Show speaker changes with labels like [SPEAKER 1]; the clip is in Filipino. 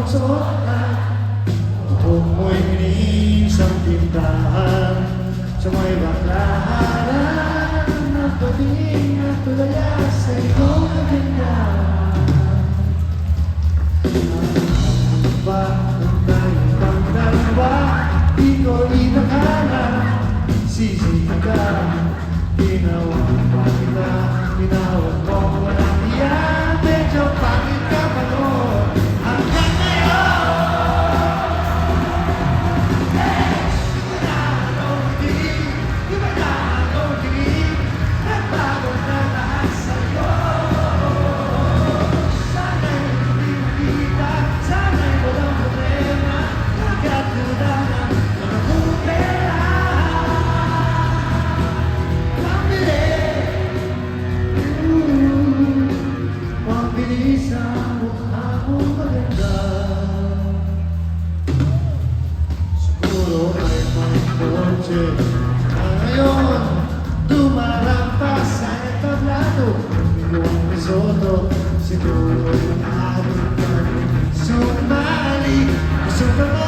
[SPEAKER 1] suot at kung mo'y minisang tindahan sa may baklaran na paging at tulaya sa iyong ganyan. Ba ang tayong pang dalawa, di ko inakala sisig ka, ginawa pa kita, tinawag mo walang iyan, medyo pangit ka pa noon hanggang ngayon. Di ba na ako dinig, nagbago na lahat sa'yo. Sana'y hindi makita, sana'y walang problema, nagkatuda na mga pupera. Mabilis ang mukha mong maganda. Siguro ay may kotse na ngayon dumarampas sa entablado. Yung risotto, siguro yung ating sumali. Gusto ka mo